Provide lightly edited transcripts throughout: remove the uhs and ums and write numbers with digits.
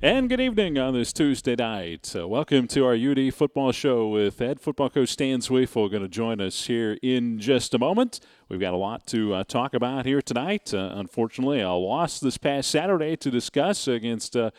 And good evening on this Tuesday night. Welcome to our UD football show with head football coach Stan Zweifel going to join us here in just a moment. We've got a lot to talk about here tonight. Unfortunately, a loss this past Saturday to discuss against a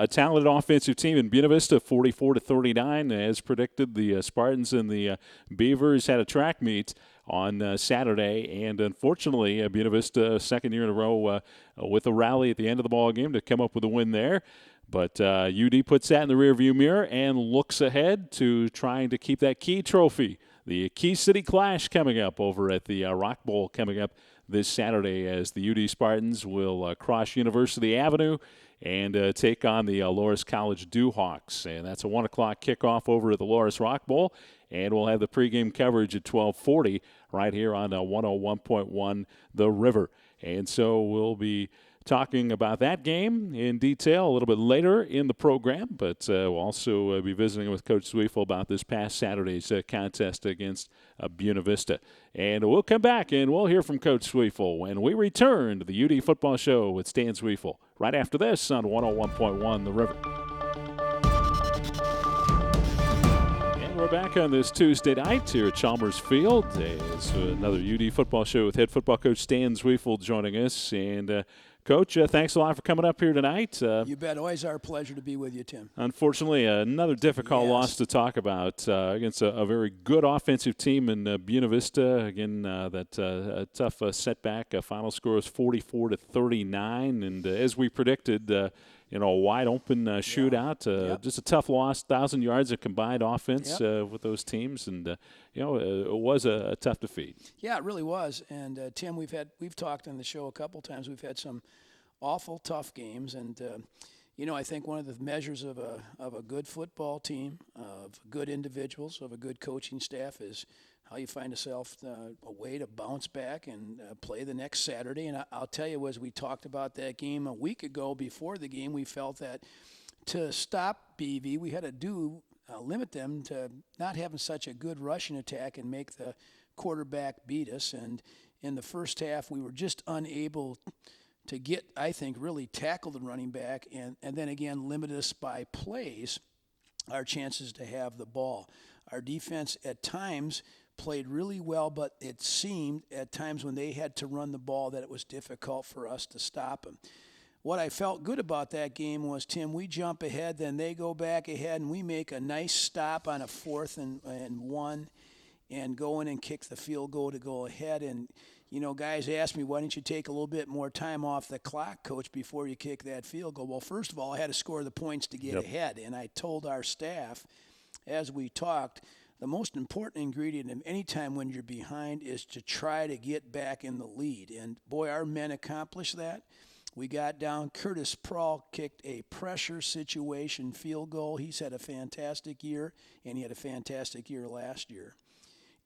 talented offensive team in Buena Vista, 44-39. As predicted, the Spartans and the Beavers had a track meet on Saturday, and unfortunately, Buena Vista, second year in a row with a rally at the end of the ball game to come up with a win there. But UD puts that in the rearview mirror and looks ahead to trying to keep that key trophy. The Key City Clash coming up over at the Rock Bowl coming up this Saturday as the UD Spartans will cross University Avenue and take on the Loras College Dewhawks. And that's a 1 o'clock kickoff over at the Loras Rock Bowl. And we'll have the pregame coverage at 12:40 right here on 101.1 The River. And so we'll be talking about that game in detail a little bit later in the program, but we'll also be visiting with Coach Zweifel about this past Saturday's contest against Buena Vista. And we'll come back and we'll hear from Coach Zweifel when we return to the UD Football Show with Stan Zweifel right after this on 101.1 The River. And we're back on this Tuesday night here at Chalmers Field. It's another UD Football Show with head football coach Stan Zweifel joining us. And Coach, thanks a lot for coming up here tonight. You bet. Always our pleasure to be with you, Tim. Unfortunately, another difficult loss to talk about against a very good offensive team in Buena Vista. Again, that tough setback. Final score was 44-39, and as we predicted, a wide open shootout. Just a tough loss. 1,000 yards of combined offense with those teams, and it was a tough defeat. Yeah, it really was. And Tim, we've talked on the show a couple times. We've had some awful tough games, and I think one of the measures of a good football team, of good individuals, of a good coaching staff is how you find yourself a way to bounce back and play the next Saturday. And I'll tell you, as we talked about that game a week ago before the game, we felt that to stop BV, we had to limit them to not having such a good rushing attack and make the quarterback beat us. And in the first half, we were just unable to get, I think, really tackle the running back and then again limit us by plays, our chances to have the ball. Our defense at times played really well, but it seemed at times when they had to run the ball that it was difficult for us to stop them. What I felt good about that game was, Tim, we jump ahead, then they go back ahead, and we make a nice stop on a 4th and 1 and go in and kick the field goal to go ahead. And, guys asked me, why didn't you take a little bit more time off the clock, Coach, before you kick that field goal? Well, first of all, I had to score the points to get ahead, and I told our staff as we talked, the most important ingredient of any time when you're behind is to try to get back in the lead. And, boy, our men accomplished that. We got down. Curtis Prawl kicked a pressure situation field goal. He's had a fantastic year, and he had a fantastic year last year.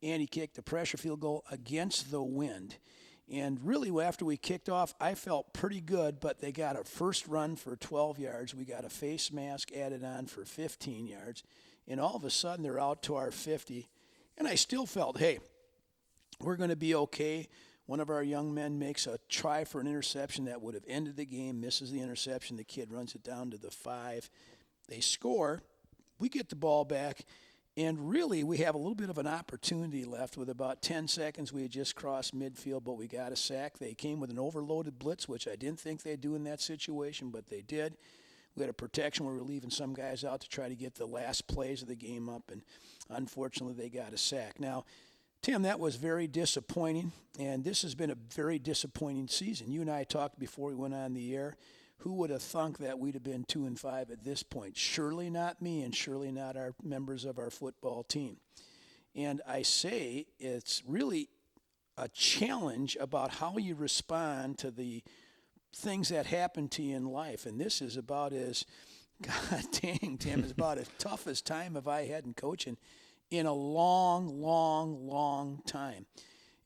And he kicked a pressure field goal against the wind. And really, after we kicked off, I felt pretty good, but they got a first run for 12 yards. We got a face mask added on for 15 yards. And all of a sudden, they're out to our 50. And I still felt, hey, we're going to be okay. One of our young men makes a try for an interception that would have ended the game, misses the interception. The kid runs it down to the 5. They score. We get the ball back. And really, we have a little bit of an opportunity left. With about 10 seconds, we had just crossed midfield, but we got a sack. They came with an overloaded blitz, which I didn't think they'd do in that situation, but they did. We had a protection where we were leaving some guys out to try to get the last plays of the game up, and unfortunately they got a sack. Now, Tim, that was very disappointing, and this has been a very disappointing season. You and I talked before we went on the air. Who would have thunk that we'd have been 2-5 at this point? Surely not me, and surely not our members of our football team. And I say it's really a challenge about how you respond to the things that happen to you in life. And this is about as, God dang, Tim, is about as tough as time have I had in coaching in a long, long, long time.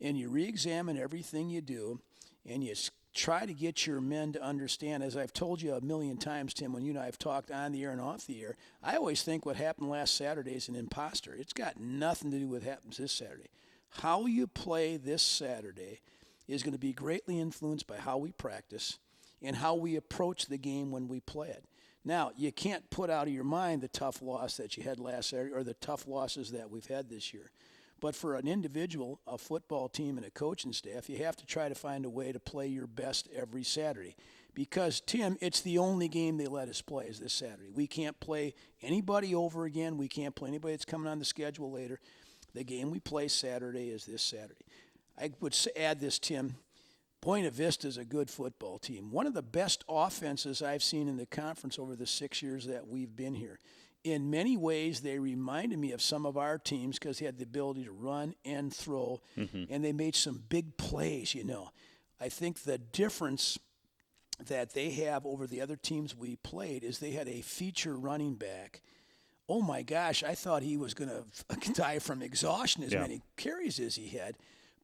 And you re-examine everything you do, and you try to get your men to understand, as I've told you a million times, Tim, when you and I have talked on the air and off the air, I always think what happened last Saturday is an imposter. It's got nothing to do with what happens this Saturday. How you play this Saturday is going to be greatly influenced by how we practice and how we approach the game when we play it. Now, you can't put out of your mind the tough loss that you had last Saturday or the tough losses that we've had this year. But for an individual, a football team, and a coaching staff, you have to try to find a way to play your best every Saturday. Because, Tim, it's the only game they let us play is this Saturday. We can't play anybody over again. We can't play anybody that's coming on the schedule later. The game we play Saturday is this Saturday. I would add this, Tim. Buena Vista is a good football team. One of the best offenses I've seen in the conference over the 6 years that we've been here. In many ways, they reminded me of some of our teams because they had the ability to run and throw, and they made some big plays, I think the difference that they have over the other teams we played is they had a feature running back. Oh, my gosh, I thought he was going to die from exhaustion as many carries as he had.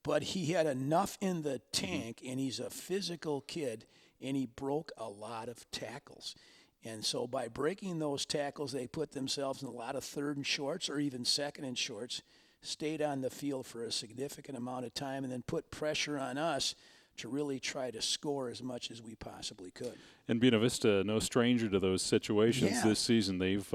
But he had enough in the tank, and he's a physical kid, and he broke a lot of tackles. And so by breaking those tackles, they put themselves in a lot of third and shorts or even second and shorts, stayed on the field for a significant amount of time, and then put pressure on us to really try to score as much as we possibly could. And Buena Vista, no stranger to those situations this season. They've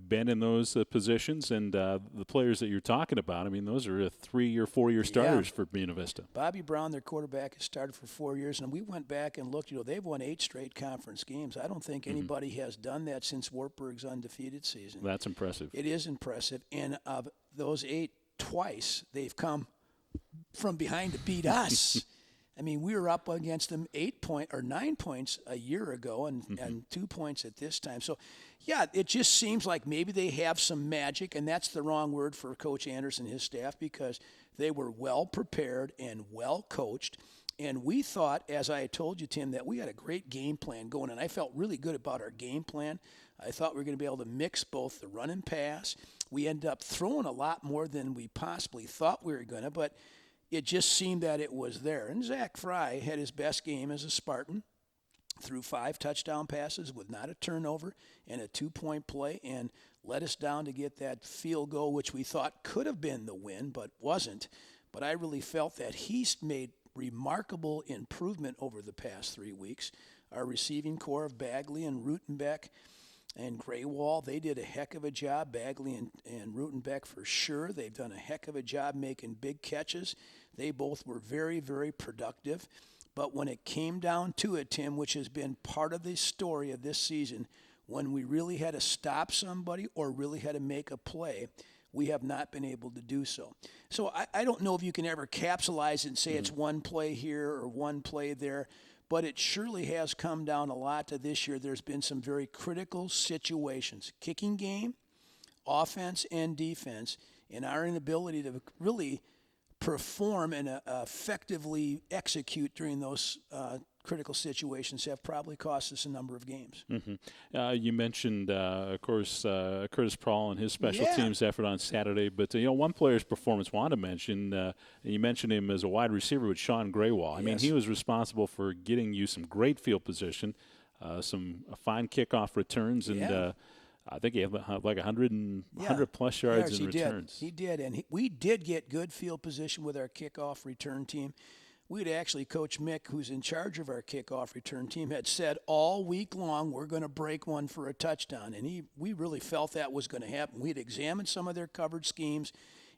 been in those positions, and the players that you're talking about, I mean, those are 3 or 4 year starters for Buena Vista. Bobby Brown, their quarterback, has started for 4 years, and we went back and looked. They've won 8 straight conference games. I don't think anybody has done that since Wartburg's undefeated season. That's impressive. It is impressive, and of those 8, twice they've come from behind to beat us. I mean, we were up against them 9 points a year ago and 2 points at this time. So, yeah, it just seems like maybe they have some magic, and that's the wrong word for Coach Anderson and his staff because they were well prepared and well coached. And we thought, as I told you, Tim, that we had a great game plan going, and I felt really good about our game plan. I thought we were going to be able to mix both the run and pass. We ended up throwing a lot more than we possibly thought we were going to, but it just seemed that it was there. And Zach Fry had his best game as a Spartan, threw 5 touchdown passes with not a turnover and a 2-point play, and let us down to get that field goal, which we thought could have been the win, but wasn't. But I really felt that he's made remarkable improvement over the past 3 weeks. Our receiving core of Bagley and Rutenbeck and Graywall, they did a heck of a job. Bagley and Rutenbeck for sure. They've done a heck of a job making big catches. They both were very, very productive. But when it came down to it, Tim, which has been part of the story of this season, when we really had to stop somebody or really had to make a play, we have not been able to do so. So I don't know if you can ever capsulize it and say it's one play here or one play there, but it surely has come down a lot to this year. There's been some very critical situations, kicking game, offense and defense, and our inability to really perform and effectively execute during those critical situations have probably cost us a number of games. You mentioned, of course, Curtis Prawl and his special teams effort on Saturday, but one player's performance I want to mention, you mentioned him as a wide receiver with Sean Graywall. I mean, he was responsible for getting you some great field position, some fine kickoff returns, and I think he had like 100 plus yards in returns. He did, and we did get good field position with our kickoff return team. We'd actually, Coach Mick, who's in charge of our kickoff return team, had said all week long we're going to break one for a touchdown, and we really felt that was going to happen. We had examined some of their coverage schemes,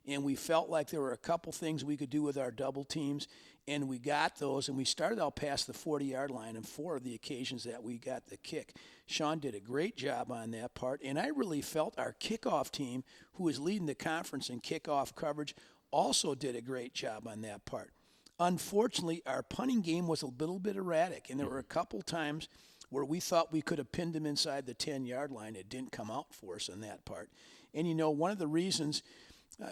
and we felt like there were a couple things we could do with our double teams, and we got those, and we started out past the 40-yard line on 4 of the occasions that we got the kick. Sean did a great job on that part, and I really felt our kickoff team, who was leading the conference in kickoff coverage, also did a great job on that part. Unfortunately, our punting game was a little bit erratic, and there were a couple times where we thought we could have pinned them inside the 10-yard line. It didn't come out for us on that part. And, one of the reasons –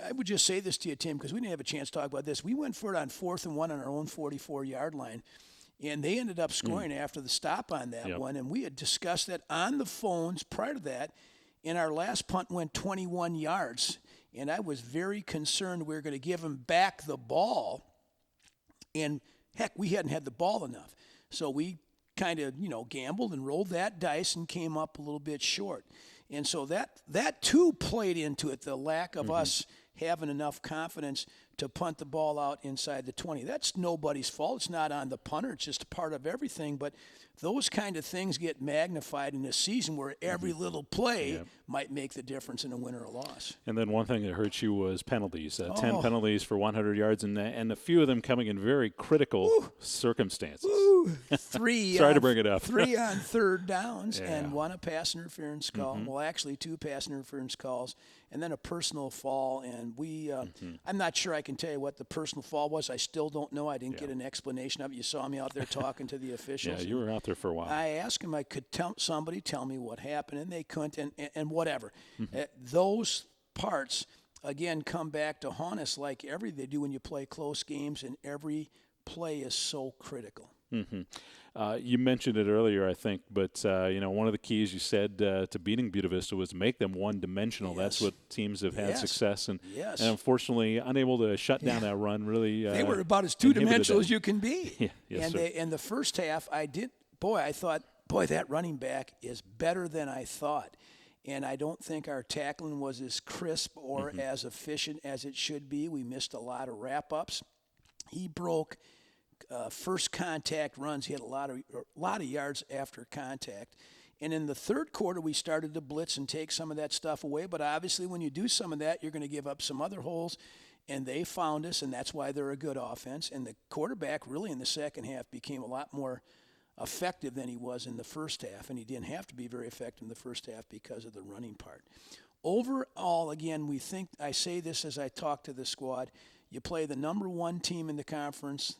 I would just say this to you, Tim, because we didn't have a chance to talk about this. We went for it on 4th and 1 on our own 44-yard line, and they ended up scoring after the stop on that one. And we had discussed that on the phones prior to that, and our last punt went 21 yards. And I was very concerned we were going to give them back the ball. And, heck, we hadn't had the ball enough. So we kind of, gambled and rolled that dice and came up a little bit short. And so that too played into it, the lack of us having enough confidence to punt the ball out inside the 20. That's nobody's fault. It's not on the punter. It's just a part of everything. But those kind of things get magnified in a season where every little play might make the difference in a win or a loss. And then one thing that hurt you was penalties. 10 penalties for 100 yards, and a few of them coming in very critical circumstances. Three. Sorry to bring it up. 3 on third downs and 1 a pass interference call. Well, actually 2 pass interference calls, and then a personal fall. And I'm not sure I can tell you what the personal fall was. I still don't know. I didn't get an explanation of it. You saw me out there talking to the officials. Yeah, you were out there for a while. I asked him, could somebody tell me what happened, and they couldn't, and whatever. Those parts, again, come back to haunt us like they do when you play close games, and every play is so critical. You mentioned it earlier, I think, but one of the keys you said to beating Buena Vista was to make them one-dimensional. Yes. That's what teams have had success, and unfortunately unable to shut down that run. Really, they were about as two-dimensional as you can be. In the first half, I thought, that running back is better than I thought. And I don't think our tackling was as crisp or as efficient as it should be. We missed a lot of wrap-ups. He broke first contact runs. He had a lot of yards after contact. And in the third quarter, we started to blitz and take some of that stuff away. But obviously, when you do some of that, you're going to give up some other holes. And they found us, and that's why they're a good offense. And the quarterback really in the second half became a lot more effective than he was in the first half. And he didn't have to be very effective in the first half because of the running part. Overall, again, I say this as I talk to the squad, you play the number 1 team in the conference.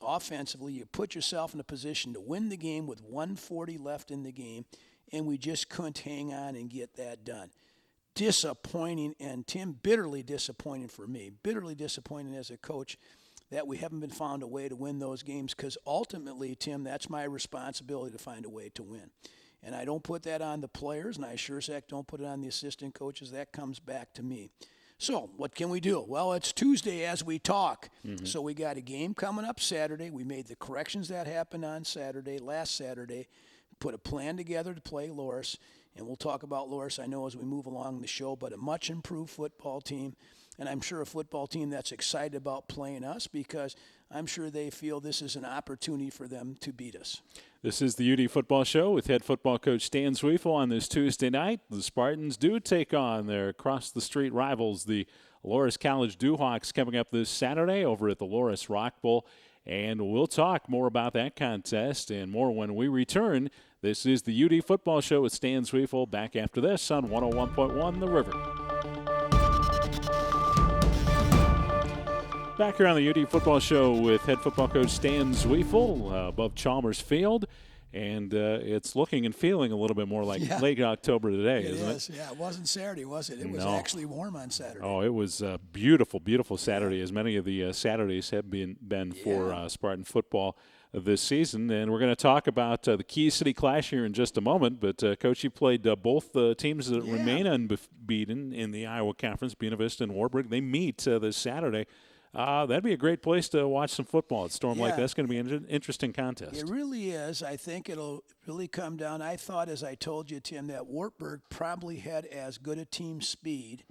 Offensively, you put yourself in a position to win the game with 1:40 left in the game, and we just couldn't hang on and get that done. Disappointing, and Tim, bitterly disappointing for me, bitterly disappointing as a coach that we haven't been found a way to win those games, because ultimately, Tim, that's my responsibility to find a way to win. And I don't put that on the players, and I sure as heck don't put it on the assistant coaches. That comes back to me. So what can we do? Well, it's Tuesday as we talk. So we got a game coming up Saturday. We made the corrections that happened on last Saturday, put a plan together to play Loras, and we'll talk about Loras, I know, as we move along the show, but a much improved football team, and I'm sure a football team that's excited about playing us, because I'm sure they feel this is an opportunity for them to beat us. This is the UD Football Show with head football coach Stan Zwiefel on this Tuesday night. The Spartans do take on their across-the-street rivals, the Loras College Duhawks, coming up this Saturday over at the Loras Rock Bowl. And we'll talk more about that contest and more when we return. This is the UD Football Show with Stan Zwiefel. Back after this on 101.1 The River. Back here on the UD Football Show with head football coach Stan Zwiefel above Chalmers Field. And it's looking and feeling a little bit more like late October today, isn't it? Yeah, it wasn't Saturday, was it? It was actually warm on Saturday. Oh, it was a beautiful, beautiful Saturday, as many of the Saturdays have been for Spartan football this season. And we're going to talk about the Key City Clash here in just a moment. But, Coach, you played both the teams that remain unbeaten in the Iowa Conference, Buena Vista and Warburg. They meet this Saturday. That'd be a great place to watch some football at Storm Lake. That's going to be an interesting contest. It really is. I think it'll really come down. I thought, as I told you, Tim, that Wartburg probably had as good a team speed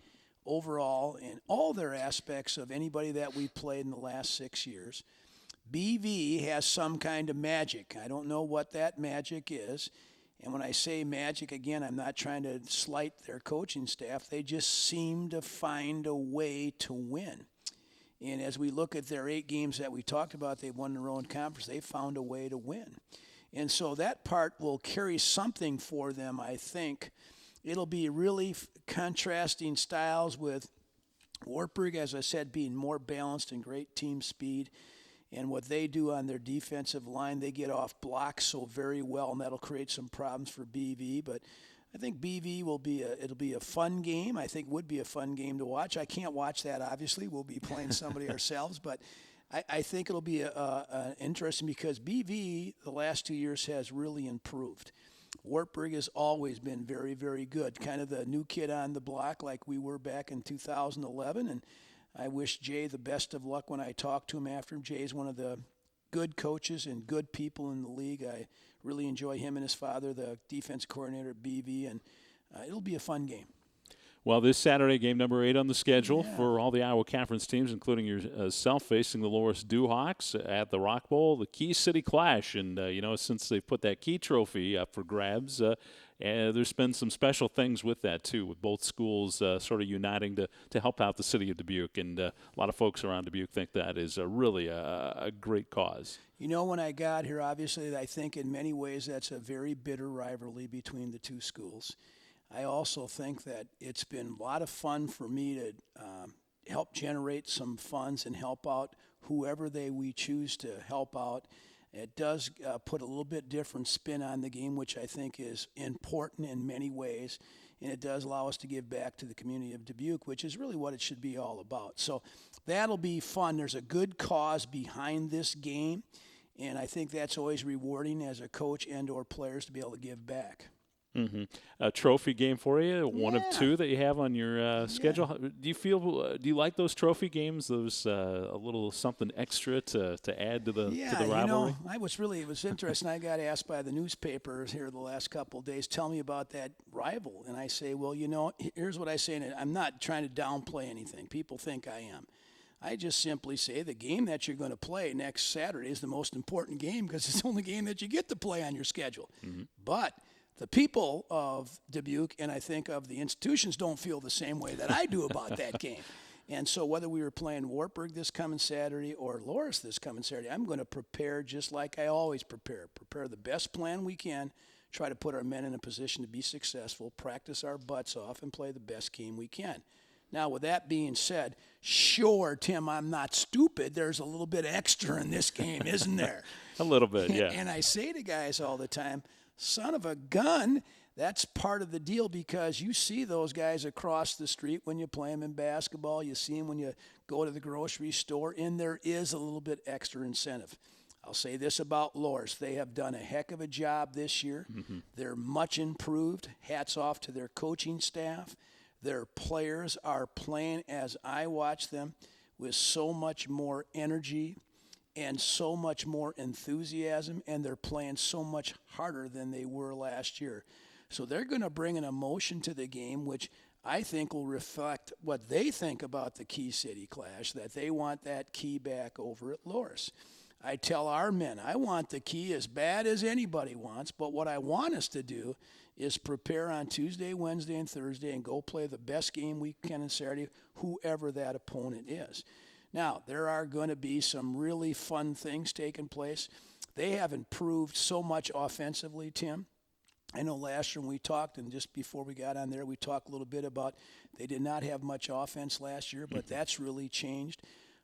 overall in all their aspects of anybody that we played in the last 6 years. BV has some kind of magic. I don't know what that magic is. And when I say magic, again, I'm not trying to slight their coaching staff. They just seem to find a way to win. And as we look at their 8 games that we talked about, they've won their own conference. They found a way to win. And so that part will carry something for them, I think. It'll be really contrasting styles with Wartburg, as I said, being more balanced and great team speed. And what they do on their defensive line, they get off blocks so very well, and that'll create some problems for BV. But I think BV will be it'll be a fun game. I think would be a fun game to watch. I can't watch that, obviously. We'll be playing somebody ourselves, but I think it'll be interesting because BV the last 2 years has really improved. Wartburg has always been very, very good, kind of the new kid on the block like we were back in 2011. And I wish Jay the best of luck when I talk to him after him. Jay's one of the good coaches and good people in the league. I really enjoy him and his father, the defense coordinator at BV, and it'll be a fun game. Well, this Saturday, game number 8 on the schedule for all the Iowa Conference teams, including yourself, facing the Loris Duhawks at the Rock Bowl, the Key City Clash. And, since they've put that Key Trophy up for grabs, there's been some special things with that, too, with both schools sort of uniting to help out the city of Dubuque. And a lot of folks around Dubuque think that is really a great cause. When I got here, obviously, I think in many ways that's a very bitter rivalry between the two schools. I also think that it's been a lot of fun for me to help generate some funds and help out whoever we choose to help out. It does put a little bit different spin on the game, which I think is important in many ways, and it does allow us to give back to the community of Dubuque, which is really what it should be all about. So that'll be fun. There's a good cause behind this game, and I think that's always rewarding as a coach and or players to be able to give back. Mm-hmm. A trophy game for you, one of 2 that you have on your schedule. Do you like those trophy games? Those a little something extra to add to the rivalry? It was interesting. I got asked by the newspapers here the last couple of days, tell me about that rival, and I say, well, here's what I say, and I'm not trying to downplay anything. People think I am. I just simply say the game that you're going to play next Saturday is the most important game because it's the only game that you get to play on your schedule. Mm-hmm. But the people of Dubuque, and I think of the institutions, don't feel the same way that I do about that game. And so whether we were playing Wartburg this coming Saturday or Loris this coming Saturday, I'm going to prepare just like I always prepare. Prepare the best plan we can, try to put our men in a position to be successful, practice our butts off, and play the best game we can. Now, with that being said, sure, Tim, I'm not stupid. There's a little bit extra in this game, isn't there? A little bit, yeah. And I say to guys all the time, son of a gun, that's part of the deal because you see those guys across the street when you play them in basketball. You see them when you go to the grocery store, and there is a little bit extra incentive. I'll say this about Loris. They have done a heck of a job this year. Mm-hmm. They're much improved. Hats off to their coaching staff. Their players are playing, as I watch them, with so much more energy and so much more enthusiasm, and they're playing so much harder than they were last year. So they're going to bring an emotion to the game, which I think will reflect what they think about the Key City Clash, that they want that key back over at Loris. I tell our men, I want the key as bad as anybody wants, but what I want us to do is prepare on Tuesday, Wednesday, and Thursday and go play the best game we can on Saturday, whoever that opponent is. Now, there are going to be some really fun things taking place. They have improved so much offensively, Tim. I know last year when we talked, and just before we got on there, we talked a little bit about they did not have much offense last year, but that's really changed.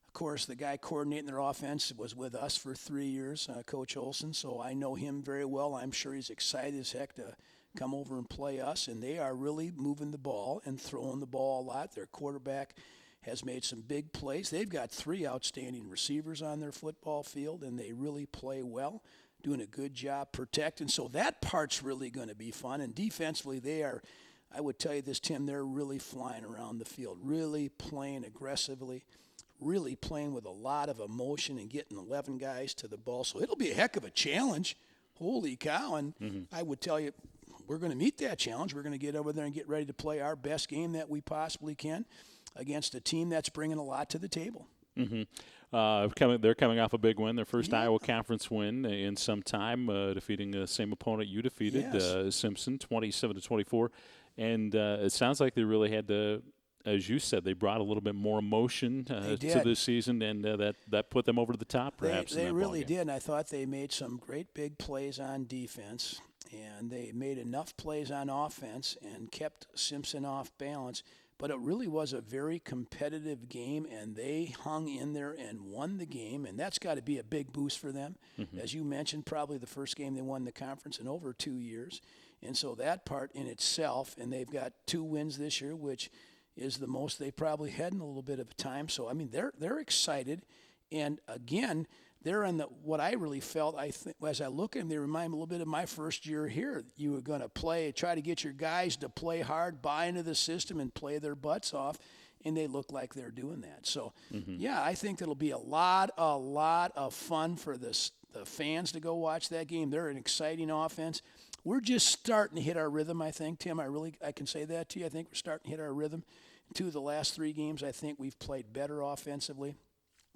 Of course, the guy coordinating their offense was with us for 3 years, Coach Olson, so I know him very well. I'm sure he's excited as heck to come over and play us, and they are really moving the ball and throwing the ball a lot. Their quarterback has made some big plays. They've got 3 outstanding receivers on their football field, and they really play well, doing a good job protecting. So that part's really going to be fun. And defensively, they are, I would tell you this, Tim, they're really flying around the field, really playing aggressively, really playing with a lot of emotion and getting 11 guys to the ball. So it'll be a heck of a challenge. Holy cow. And I would tell you, we're going to meet that challenge. We're going to get over there and get ready to play our best game that we possibly can against a team that's bringing a lot to the table. Mm-hmm. They're coming off a big win, their first Iowa Conference win in some time, defeating the same opponent you defeated, Simpson, 27-24. And it sounds like they really had to, as you said, they brought a little bit more emotion to this season, and that put them over the top, perhaps. They really did, and I thought they made some great big plays on defense, and they made enough plays on offense and kept Simpson off balance. But it really was a very competitive game, and they hung in there and won the game, and that's got to be a big boost for them. Mm-hmm. As you mentioned, probably the first game they won the conference in over 2 years. And so that part in itself, and they've got 2 wins this year, which is the most they probably had in a little bit of time. So, I mean, they're excited. And, again, they're in what I really felt, I think, as I look at them, they remind me a little bit of my first year here. You were going to try to get your guys to play hard, buy into the system, and play their butts off, and they look like they're doing that. So, I think it'll be a lot of fun for the fans to go watch that game. They're an exciting offense. we're just starting to hit our rhythm, I think, Tim. I can say that to you. I think we're starting to hit our rhythm. 2 of the last 3 games, I think we've played better offensively.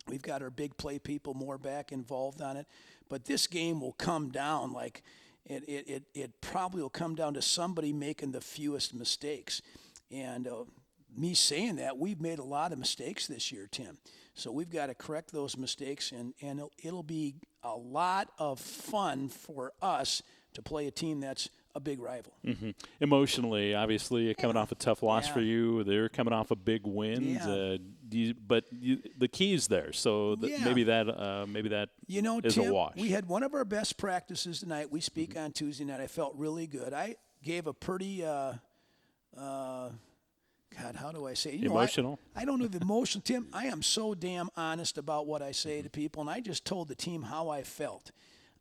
We've got our big play people more back involved on it. But this game will come down like it probably will come down to somebody making the fewest mistakes. And me saying that, we've made a lot of mistakes this year, Tim. So we've got to correct those mistakes, and it'll be a lot of fun for us to play a team that's a big rival. Mm-hmm. Emotionally, obviously, coming off a tough loss for you. They're coming off a big win. But the key's there, so maybe that is Tim, a wash. We had one of our best practices tonight. We speak on Tuesday night. I felt really good. I gave a pretty God, how do I say it? Emotional? I don't know if emotional, Tim. I am so damn honest about what I say to people, and I just told the team how I felt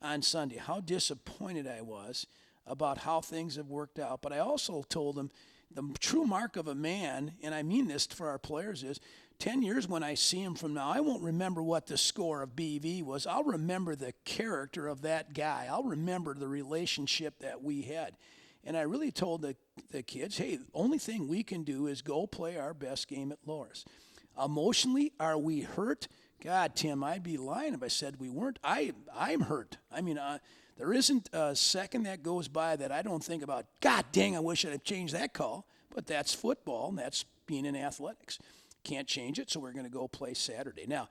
on Sunday, how disappointed I was about how things have worked out. But I also told them the true mark of a man, and I mean this for our players, is 10 years when I see him from now, I won't remember what the score of BV was. I'll remember the character of that guy. I'll remember the relationship that we had. And I really told the kids, hey, the only thing we can do is go play our best game at Loras. Emotionally, are we hurt? God, Tim, I'd be lying if I said we weren't. I'm hurt. I mean, there isn't a second that goes by that I don't think about, God dang, I wish I'd have changed that call. But that's football, and that's being in athletics. Can't change it, so we're going to go play Saturday. Now,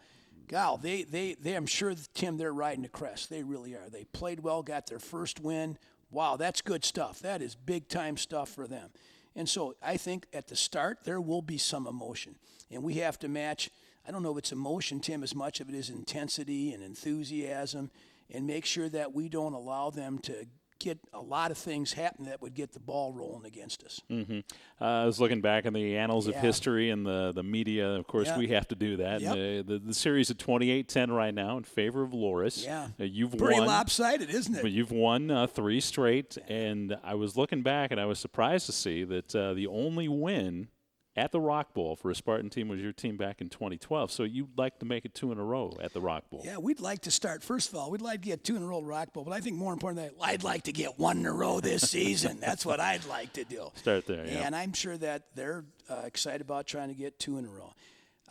Gal, they I'm sure, Tim, they're riding the crest. They really are. They played well, got their first win. Wow, that's good stuff. That is big-time stuff for them. And so I think at the start there will be some emotion. And we have to match, I don't know if it's emotion, Tim, as much of it is intensity and enthusiasm, and make sure that we don't allow them to get a lot of things happen that would get the ball rolling against us. Mm-hmm. I was looking back in the annals of history and the media. Of course, we have to do that. Yep. The series at 28-10 right now in favor of Loras. Yeah. You've pretty won. lopsided, isn't it? But you've won 3 straight, and I was looking back, and I was surprised to see that the only win at the Rock Bowl for a Spartan team was your team back in 2012. So you'd like to make it 2 in a row at the Rock Bowl. Yeah, we'd like to start. First of all, we'd like to get 2 in a row at Rock Bowl, but I think more importantly, I'd like to get 1 in a row this season. That's what I'd like to do. Start there, yeah. And I'm sure that they're excited about trying to get 2 in a row.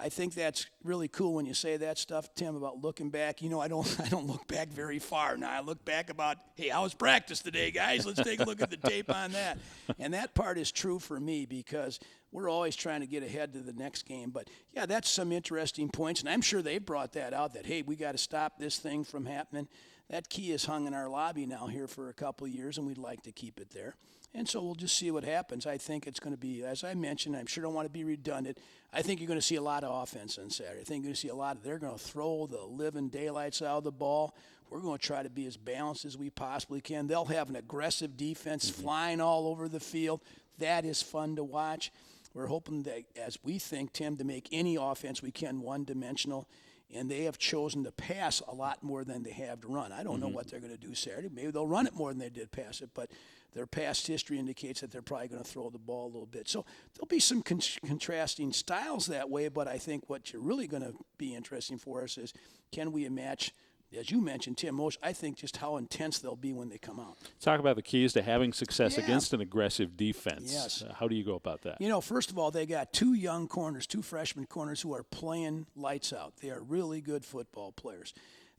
I think that's really cool when you say that stuff, Tim, about looking back. You know, I don't look back very far now. I look back about, hey, how was practice today, guys? Let's take a look at the tape on that. And that part is true for me because we're always trying to get ahead to the next game. But, yeah, that's some interesting points. And I'm sure they brought that out that, hey, we got to stop this thing from happening. That key is hung in our lobby now here for a couple of years, and we'd like to keep it there. And so we'll just see what happens. I think it's going to be, as I mentioned, I'm sure don't want to be redundant. I think you're going to see a lot of offense on Saturday. I think you're going to see a lot of, they're going to throw the living daylights out of the ball. We're going to try to be as balanced as we possibly can. They'll have an aggressive defense flying all over the field. That is fun to watch. We're hoping that, as we think, Tim, to make any offense we can one-dimensional. And they have chosen to pass a lot more than they have to run. I don't know what they're going to do Saturday. Maybe they'll run it more than they did pass it, but their past history indicates that they're probably going to throw the ball a little bit. So there'll be some contrasting styles that way, but I think what you're really going to be interesting for us is, can we match, as you mentioned, Tim, I think just how intense they'll be when they come out. Talk about the keys to having success against an aggressive defense. Yes. How do you go about that? You know, first of all, they got 2 young corners, 2 freshman corners who are playing lights out. They are really good football players.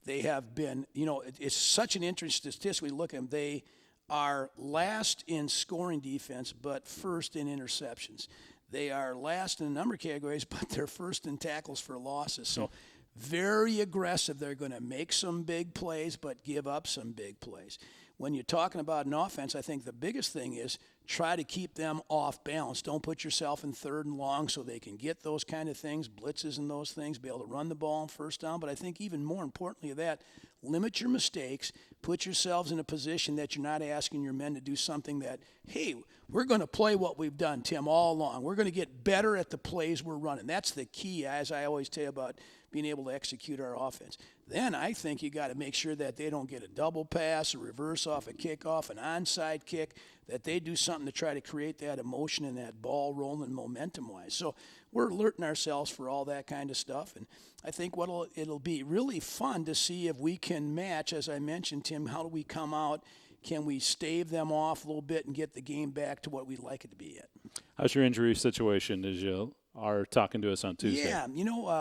They have been, you know, it's such an interesting statistic. We look at them. They are last in scoring defense, but first in interceptions. They are last in a number of categories, but they're first in tackles for losses. So very aggressive. They're going to make some big plays, but give up some big plays. When you're talking about an offense, I think the biggest thing is try to keep them off balance. Don't put yourself in 3rd and long so they can get those kind of things, blitzes and those things, be able to run the ball on first down. But I think even more importantly that, limit your mistakes, put yourselves in a position that you're not asking your men to do something that, hey, we're going to play what we've done, Tim, all along. We're going to get better at the plays we're running. That's the key, as I always tell you about being able to execute our offense. Then I think you got to make sure that they don't get a double pass, a reverse off a kickoff, an onside kick, that they do something to try to create that emotion and that ball rolling momentum-wise. So we're alerting ourselves for all that kind of stuff. And I think it'll be really fun to see if we can match, as I mentioned, Tim, how do we come out can we stave them off a little bit and get the game back to what we'd like it to be at? How's your injury situation as you are talking to us on Tuesday? Yeah,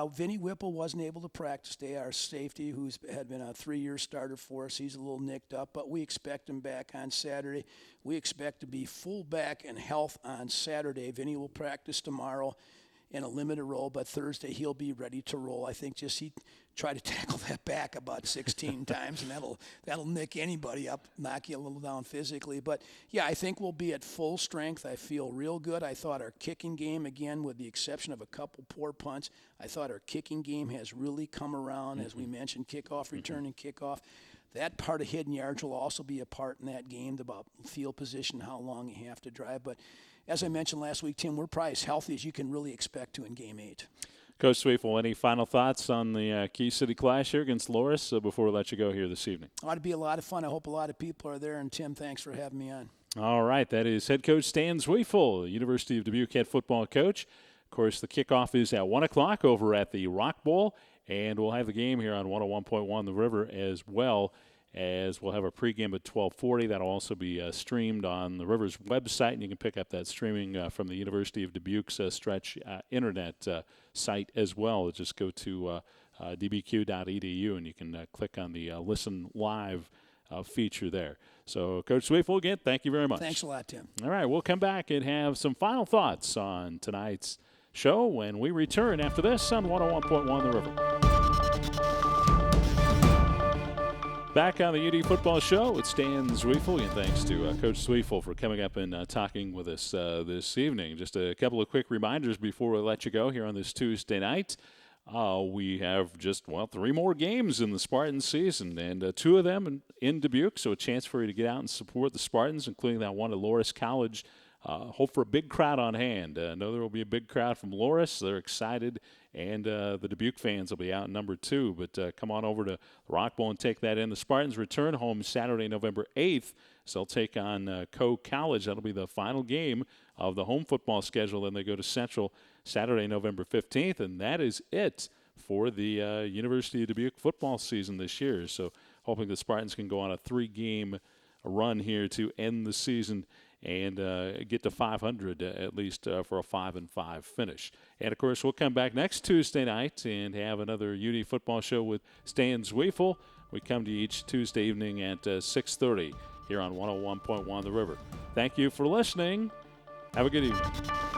Vinny Whipple wasn't able to practice today, our safety, who's had been a 3-year starter for us. He's a little nicked up, but we expect him back on Saturday. We expect to be full back in health on Saturday. Vinny will practice tomorrow in a limited role, but Thursday he'll be ready to roll. I think just he tried to tackle that back about 16 times, and that'll nick anybody up, knock you a little down physically. But yeah, I think we'll be at full strength. I feel real good. I thought our kicking game, again, with the exception of a couple poor punts, I thought our kicking game has really come around. As we mentioned, kickoff, return, and kickoff. That part of hidden yards will also be a part in that game about field position, how long you have to drive. But as I mentioned last week, Tim, we're probably as healthy as you can really expect to in Game 8. Coach Sweefel, any final thoughts on the Key City Clash here against Loris before we let you go here this evening? Ought to be a lot of fun. I hope a lot of people are there. And, Tim, thanks for having me on. All right, that is head coach Stan Sweefel, University of Dubuque head football coach. Of course, the kickoff is at 1 o'clock over at the Rock Bowl, and we'll have the game here on 101.1 The River as well, as we'll have a pregame at 12:40. That'll also be streamed on the River's website, and you can pick up that streaming from the University of Dubuque's Stretch internet site as well. Just go to dbq.edu, and you can click on the Listen Live feature there. So, Coach Sweefel, again, thank you very much. Thanks a lot, Tim. All right, we'll come back and have some final thoughts on tonight's show when we return after this on 101.1 The River. Back on the UD Football Show, it's Stan Sweefel, and thanks to Coach Sweefel for coming up and talking with us this evening. Just a couple of quick reminders before we let you go here on this Tuesday night. We have just, 3 more games in the Spartans season, and 2 of them in Dubuque, so a chance for you to get out and support the Spartans, including that one at Loris College. Hope for a big crowd on hand. I know there will be a big crowd from Loris. They're excited, and the Dubuque fans will be out in number 2. But come on over to Rock Bowl and take that in. The Spartans return home Saturday, November 8th. So they'll take on Coe College. That'll be the final game of the home football schedule. Then they go to Central Saturday, November 15th. And that is it for the University of Dubuque football season this year. So hoping the Spartans can go on a 3-game run here to end the season and get to 500 at least for a 5-5 finish. And, of course, we'll come back next Tuesday night and have another UD football show with Stan Sweefel. We come to you each Tuesday evening at 6:30 here on 101.1 The River. Thank you for listening. Have a good evening.